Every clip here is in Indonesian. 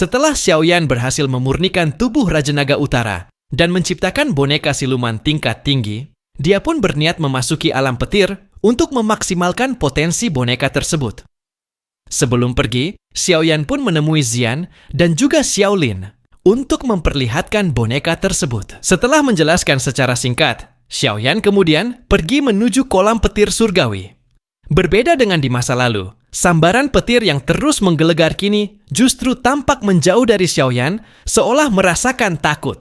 Setelah Xiaoyan berhasil memurnikan tubuh Raja Naga Utara dan menciptakan boneka siluman tingkat tinggi, dia pun berniat memasuki alam petir untuk memaksimalkan potensi boneka tersebut. Sebelum pergi, Xiaoyan pun menemui Xian dan juga Xiaolin untuk memperlihatkan boneka tersebut. Setelah menjelaskan secara singkat, Xiaoyan kemudian pergi menuju kolam petir surgawi. Berbeda dengan di masa lalu, sambaran petir yang terus menggelegar kini justru tampak menjauh dari Xiaoyan seolah merasakan takut.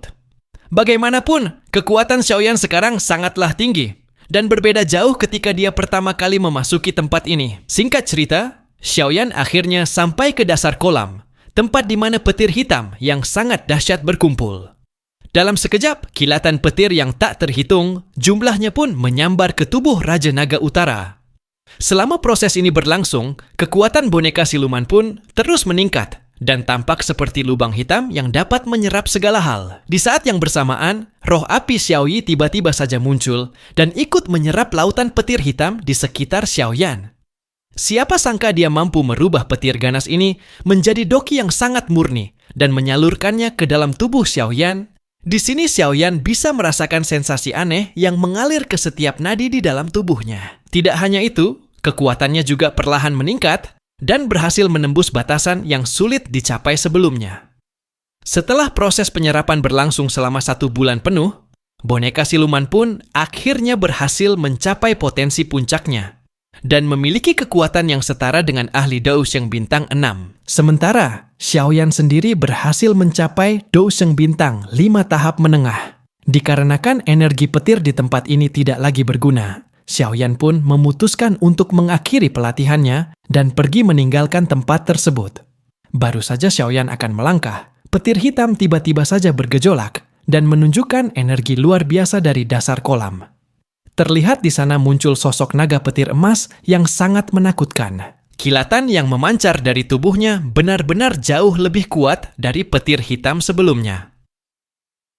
Bagaimanapun, kekuatan Xiaoyan sekarang sangatlah tinggi dan berbeda jauh ketika dia pertama kali memasuki tempat ini. Singkat cerita, Xiaoyan akhirnya sampai ke dasar kolam, tempat di mana petir hitam yang sangat dahsyat berkumpul. Dalam sekejap, kilatan petir yang tak terhitung, jumlahnya pun menyambar ke tubuh Raja Naga Utara. Selama proses ini berlangsung, kekuatan boneka siluman pun terus meningkat dan tampak seperti lubang hitam yang dapat menyerap segala hal. Di saat yang bersamaan, roh api Xiaoyi tiba-tiba saja muncul dan ikut menyerap lautan petir hitam di sekitar Xiaoyan. Siapa sangka dia mampu merubah petir ganas ini menjadi doki yang sangat murni dan menyalurkannya ke dalam tubuh Xiaoyan. Di sini Xiaoyan bisa merasakan sensasi aneh yang mengalir ke setiap nadi di dalam tubuhnya. Tidak hanya itu, kekuatannya juga perlahan meningkat dan berhasil menembus batasan yang sulit dicapai sebelumnya. Setelah proses penyerapan berlangsung selama 1 bulan penuh, boneka siluman pun akhirnya berhasil mencapai potensi puncaknya dan memiliki kekuatan yang setara dengan ahli Dousheng bintang 6. Sementara, Xiaoyan sendiri berhasil mencapai Dousheng bintang 5 tahap menengah. Dikarenakan energi petir di tempat ini tidak lagi berguna, Xiaoyan pun memutuskan untuk mengakhiri pelatihannya dan pergi meninggalkan tempat tersebut. Baru saja Xiaoyan akan melangkah, petir hitam tiba-tiba saja bergejolak dan menunjukkan energi luar biasa dari dasar kolam. Terlihat di sana muncul sosok naga petir emas yang sangat menakutkan. Kilatan yang memancar dari tubuhnya benar-benar jauh lebih kuat dari petir hitam sebelumnya.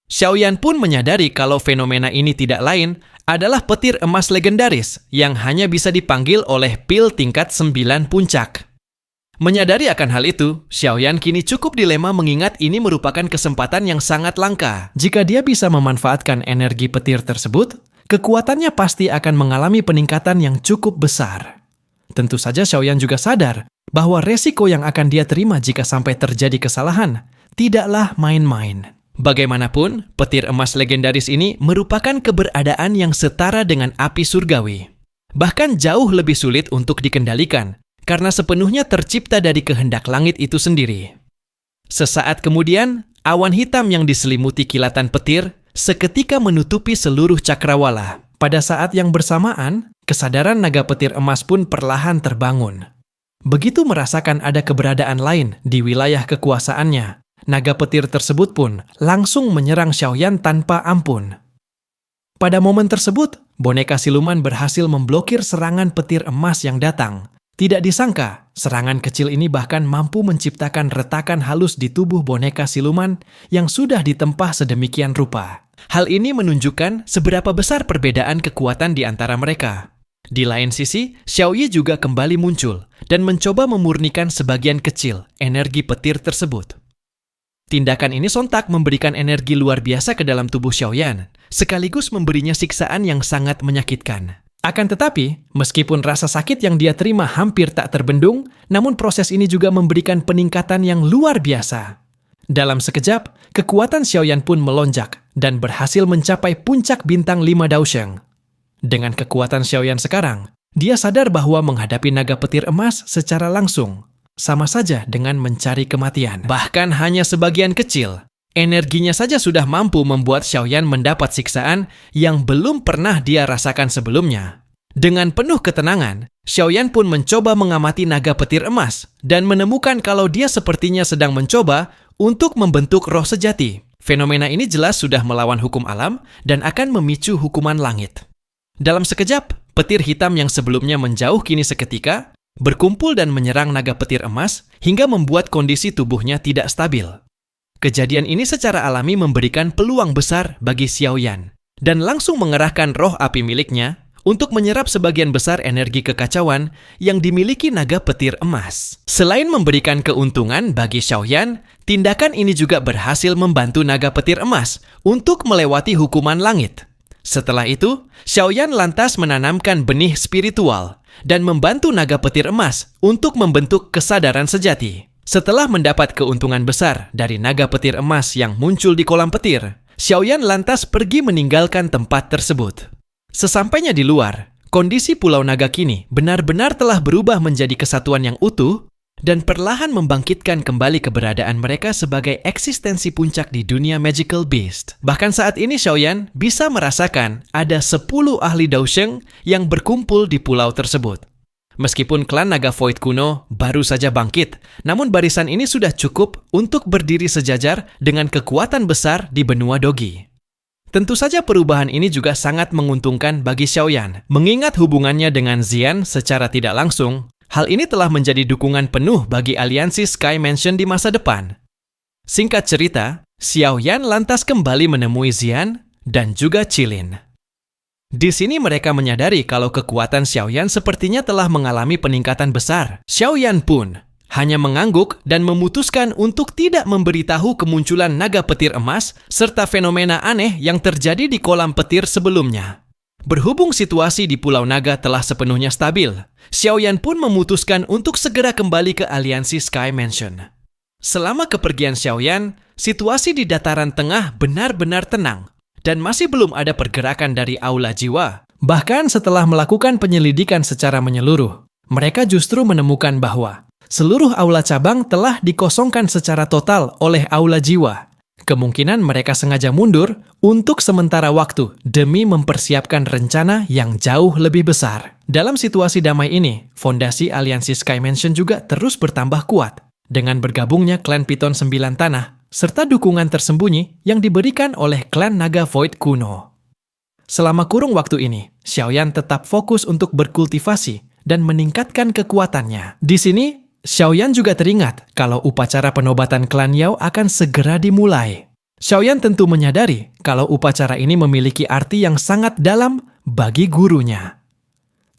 Xiaoyan pun menyadari kalau fenomena ini tidak lain adalah petir emas legendaris yang hanya bisa dipanggil oleh pil tingkat 9 puncak. Menyadari akan hal itu, Xiaoyan kini cukup dilema mengingat ini merupakan kesempatan yang sangat langka. Jika dia bisa memanfaatkan energi petir tersebut, kekuatannya pasti akan mengalami peningkatan yang cukup besar. Tentu saja Xiaoyan juga sadar bahwa resiko yang akan dia terima jika sampai terjadi kesalahan tidaklah main-main. Bagaimanapun, petir emas legendaris ini merupakan keberadaan yang setara dengan api surgawi. Bahkan jauh lebih sulit untuk dikendalikan karena sepenuhnya tercipta dari kehendak langit itu sendiri. Sesaat kemudian, awan hitam yang diselimuti kilatan petir seketika menutupi seluruh cakrawala. Pada saat yang bersamaan, kesadaran naga petir emas pun perlahan terbangun. Begitu merasakan ada keberadaan lain di wilayah kekuasaannya, naga petir tersebut pun langsung menyerang Xiaoyan tanpa ampun. Pada momen tersebut, boneka siluman berhasil memblokir serangan petir emas yang datang. Tidak disangka, serangan kecil ini bahkan mampu menciptakan retakan halus di tubuh boneka siluman yang sudah ditempah sedemikian rupa. Hal ini menunjukkan seberapa besar perbedaan kekuatan di antara mereka. Di lain sisi, Xiaoyi juga kembali muncul dan mencoba memurnikan sebagian kecil energi petir tersebut. Tindakan ini sontak memberikan energi luar biasa ke dalam tubuh Xiaoyan, sekaligus memberinya siksaan yang sangat menyakitkan. Akan tetapi, meskipun rasa sakit yang dia terima hampir tak terbendung, namun proses ini juga memberikan peningkatan yang luar biasa. Dalam sekejap, kekuatan Xiaoyan pun melonjak dan berhasil mencapai puncak bintang 5 Dousheng. Dengan kekuatan Xiaoyan sekarang, dia sadar bahwa menghadapi naga petir emas secara langsung sama saja dengan mencari kematian. Bahkan hanya sebagian kecil, energinya saja sudah mampu membuat Xiaoyan mendapat siksaan yang belum pernah dia rasakan sebelumnya. Dengan penuh ketenangan, Xiaoyan pun mencoba mengamati naga petir emas dan menemukan kalau dia sepertinya sedang mencoba untuk membentuk roh sejati. Fenomena ini jelas sudah melawan hukum alam dan akan memicu hukuman langit. Dalam sekejap, petir hitam yang sebelumnya menjauh kini seketika berkumpul dan menyerang naga petir emas hingga membuat kondisi tubuhnya tidak stabil. Kejadian ini secara alami memberikan peluang besar bagi Xiaoyan dan langsung mengerahkan roh api miliknya untuk menyerap sebagian besar energi kekacauan yang dimiliki naga petir emas. Selain memberikan keuntungan bagi Xiaoyan, tindakan ini juga berhasil membantu naga petir emas untuk melewati hukuman langit. Setelah itu, Xiaoyan lantas menanamkan benih spiritual dan membantu naga petir emas untuk membentuk kesadaran sejati. Setelah mendapat keuntungan besar dari naga petir emas yang muncul di kolam petir, Xiaoyan lantas pergi meninggalkan tempat tersebut. Sesampainya di luar, kondisi Pulau Naga kini benar-benar telah berubah menjadi kesatuan yang utuh dan perlahan membangkitkan kembali keberadaan mereka sebagai eksistensi puncak di dunia Magical Beast. Bahkan saat ini Xiaoyan bisa merasakan ada 10 ahli Daosheng yang berkumpul di pulau tersebut. Meskipun klan Naga Void kuno baru saja bangkit, namun barisan ini sudah cukup untuk berdiri sejajar dengan kekuatan besar di benua Dogi. Tentu saja perubahan ini juga sangat menguntungkan bagi Xiaoyan. Mengingat hubungannya dengan Xian secara tidak langsung, hal ini telah menjadi dukungan penuh bagi aliansi Sky Mansion di masa depan. Singkat cerita, Xiaoyan lantas kembali menemui Xian dan juga Qilin. Di sini mereka menyadari kalau kekuatan Xiaoyan sepertinya telah mengalami peningkatan besar. Xiaoyan pun hanya mengangguk dan memutuskan untuk tidak memberitahu kemunculan naga petir emas serta fenomena aneh yang terjadi di kolam petir sebelumnya. Berhubung situasi di Pulau Naga telah sepenuhnya stabil, Xiaoyan pun memutuskan untuk segera kembali ke aliansi Sky Mansion. Selama kepergian Xiaoyan, situasi di dataran tengah benar-benar tenang dan masih belum ada pergerakan dari Aula Jiwa. Bahkan setelah melakukan penyelidikan secara menyeluruh, mereka justru menemukan bahwa seluruh aula cabang telah dikosongkan secara total oleh Aula Jiwa. Kemungkinan mereka sengaja mundur untuk sementara waktu demi mempersiapkan rencana yang jauh lebih besar. Dalam situasi damai ini, fondasi aliansi Sky Mansion juga terus bertambah kuat dengan bergabungnya klan Piton 9 Tanah serta dukungan tersembunyi yang diberikan oleh klan Naga Void kuno. Selama kurung waktu ini, Xiaoyan tetap fokus untuk berkultivasi dan meningkatkan kekuatannya. Di sini, Xiaoyan juga teringat kalau upacara penobatan klan Yao akan segera dimulai. Xiaoyan tentu menyadari kalau upacara ini memiliki arti yang sangat dalam bagi gurunya.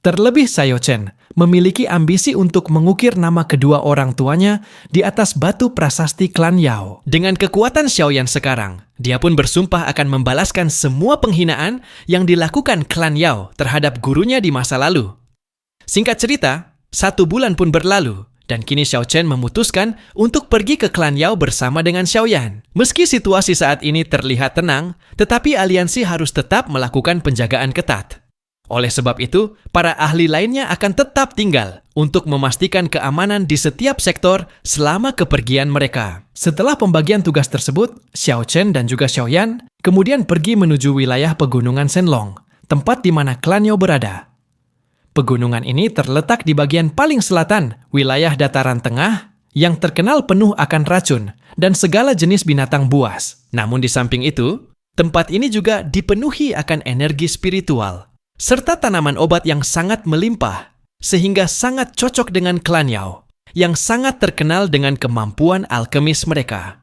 Terlebih Xiao Chen memiliki ambisi untuk mengukir nama kedua orang tuanya di atas batu prasasti klan Yao. Dengan kekuatan Xiaoyan sekarang, dia pun bersumpah akan membalaskan semua penghinaan yang dilakukan klan Yao terhadap gurunya di masa lalu. Singkat cerita, 1 bulan pun berlalu, dan kini Xiao Chen memutuskan untuk pergi ke klan Yao bersama dengan Xiaoyan. Meski situasi saat ini terlihat tenang, tetapi aliansi harus tetap melakukan penjagaan ketat. Oleh sebab itu, para ahli lainnya akan tetap tinggal untuk memastikan keamanan di setiap sektor selama kepergian mereka. Setelah pembagian tugas tersebut, Xiao Chen dan juga Xiaoyan kemudian pergi menuju wilayah pegunungan Shenlong, tempat di mana klan Yao berada. Pegunungan ini terletak di bagian paling selatan wilayah dataran tengah yang terkenal penuh akan racun dan segala jenis binatang buas. Namun di samping itu, tempat ini juga dipenuhi akan energi spiritual serta tanaman obat yang sangat melimpah sehingga sangat cocok dengan klan Yao yang sangat terkenal dengan kemampuan alkemis mereka.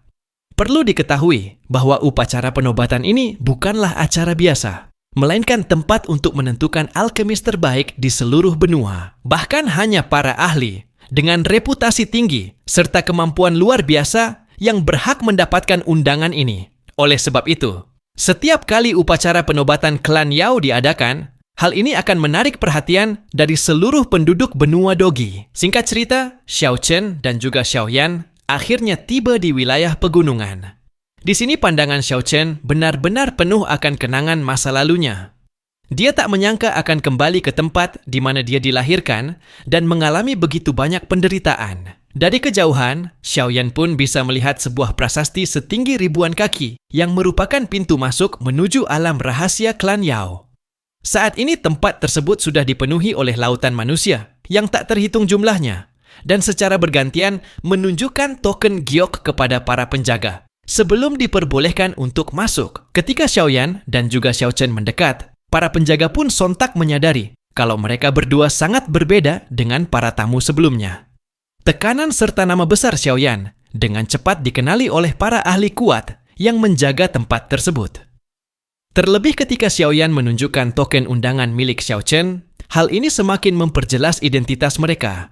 Perlu diketahui bahwa upacara penobatan ini bukanlah acara biasa, melainkan tempat untuk menentukan alkemis terbaik di seluruh benua. Bahkan hanya para ahli dengan reputasi tinggi serta kemampuan luar biasa yang berhak mendapatkan undangan ini. Oleh sebab itu, setiap kali upacara penobatan klan Yao diadakan, hal ini akan menarik perhatian dari seluruh penduduk benua Dogi. Singkat cerita, Xiao Chen dan juga Xiaoyan akhirnya tiba di wilayah pegunungan. Di sini pandangan Xiao Chen benar-benar penuh akan kenangan masa lalunya. Dia tak menyangka akan kembali ke tempat di mana dia dilahirkan dan mengalami begitu banyak penderitaan. Dari kejauhan, Xiaoyan pun bisa melihat sebuah prasasti setinggi ribuan kaki yang merupakan pintu masuk menuju alam rahasia klan Yao. Saat ini tempat tersebut sudah dipenuhi oleh lautan manusia yang tak terhitung jumlahnya dan secara bergantian menunjukkan token giok kepada para penjaga sebelum diperbolehkan untuk masuk. Ketika Xiaoyan dan juga Xiao Chen mendekat, para penjaga pun sontak menyadari kalau mereka berdua sangat berbeda dengan para tamu sebelumnya. Tekanan serta nama besar Xiaoyan dengan cepat dikenali oleh para ahli kuat yang menjaga tempat tersebut. Terlebih ketika Xiaoyan menunjukkan token undangan milik Xiao Chen, hal ini semakin memperjelas identitas mereka.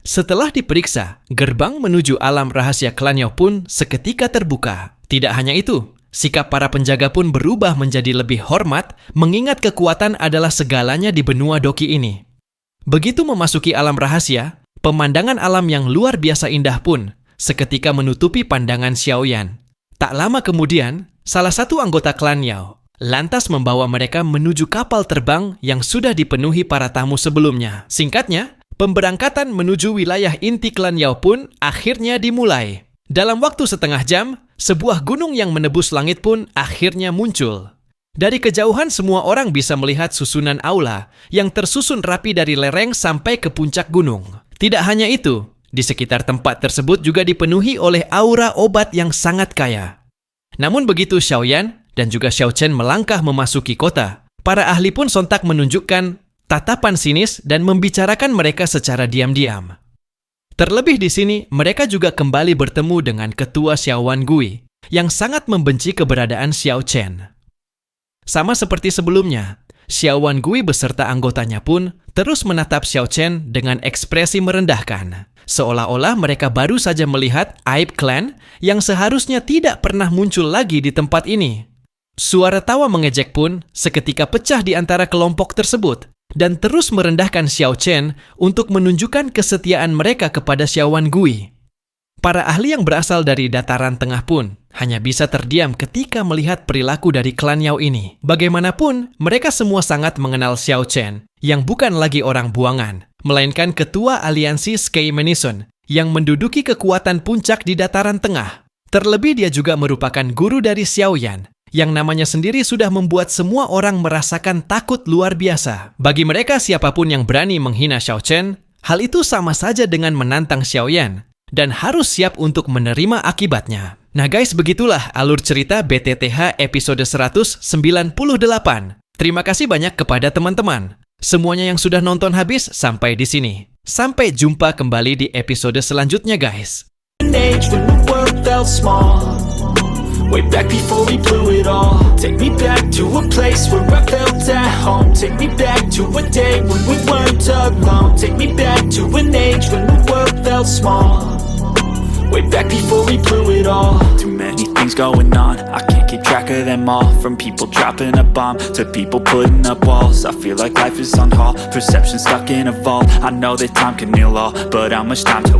Setelah diperiksa, gerbang menuju alam rahasia klan Yao pun seketika terbuka. Tidak hanya itu, sikap para penjaga pun berubah menjadi lebih hormat, mengingat kekuatan adalah segalanya di benua Doqi ini. Begitu memasuki alam rahasia, pemandangan alam yang luar biasa indah pun seketika menutupi pandangan Xiaoyan. Tak lama kemudian, salah satu anggota klan Yao lantas membawa mereka menuju kapal terbang yang sudah dipenuhi para tamu sebelumnya. Singkatnya, pemberangkatan menuju wilayah inti klan Yao pun akhirnya dimulai. Dalam waktu setengah jam, sebuah gunung yang menebus langit pun akhirnya muncul. Dari kejauhan semua orang bisa melihat susunan aula yang tersusun rapi dari lereng sampai ke puncak gunung. Tidak hanya itu, di sekitar tempat tersebut juga dipenuhi oleh aura obat yang sangat kaya. Namun begitu Xiaoyan dan juga Xiao Chen melangkah memasuki kota, para ahli pun sontak menunjukkan tatapan sinis dan membicarakan mereka secara diam-diam. Terlebih di sini, mereka juga kembali bertemu dengan ketua Xiao Wangui yang sangat membenci keberadaan Xiao Chen. Sama seperti sebelumnya, Xiao Wangui beserta anggotanya pun terus menatap Xiao Chen dengan ekspresi merendahkan, seolah-olah mereka baru saja melihat aib klan yang seharusnya tidak pernah muncul lagi di tempat ini. Suara tawa mengejek pun seketika pecah di antara kelompok tersebut dan terus merendahkan Xiao Chen untuk menunjukkan kesetiaan mereka kepada Xiao Wangui. Para ahli yang berasal dari dataran tengah pun hanya bisa terdiam ketika melihat perilaku dari klan Yao ini. Bagaimanapun, mereka semua sangat mengenal Xiao Chen yang bukan lagi orang buangan, melainkan ketua aliansi Sky Manison yang menduduki kekuatan puncak di dataran tengah. Terlebih dia juga merupakan guru dari Xiaoyan, yang namanya sendiri sudah membuat semua orang merasakan takut luar biasa. Bagi mereka, siapapun yang berani menghina Xiao Chen, hal itu sama saja dengan menantang Xiaoyan, dan harus siap untuk menerima akibatnya. Nah guys, begitulah alur cerita BTTH episode 198. Terima kasih banyak kepada teman-teman. Semuanya yang sudah nonton habis sampai di sini. Sampai jumpa kembali di episode selanjutnya guys. Way back before we blew it all. Take me back to a place where I felt at home. Take me back to a day when we weren't alone. Take me back to an age when the world felt small. Way back before we blew it all. Too many things going on, I can't keep track of them all. From people dropping a bomb to people putting up walls. I feel like life is on hold, perception stuck in a vault. I know that time can heal all, but how much time till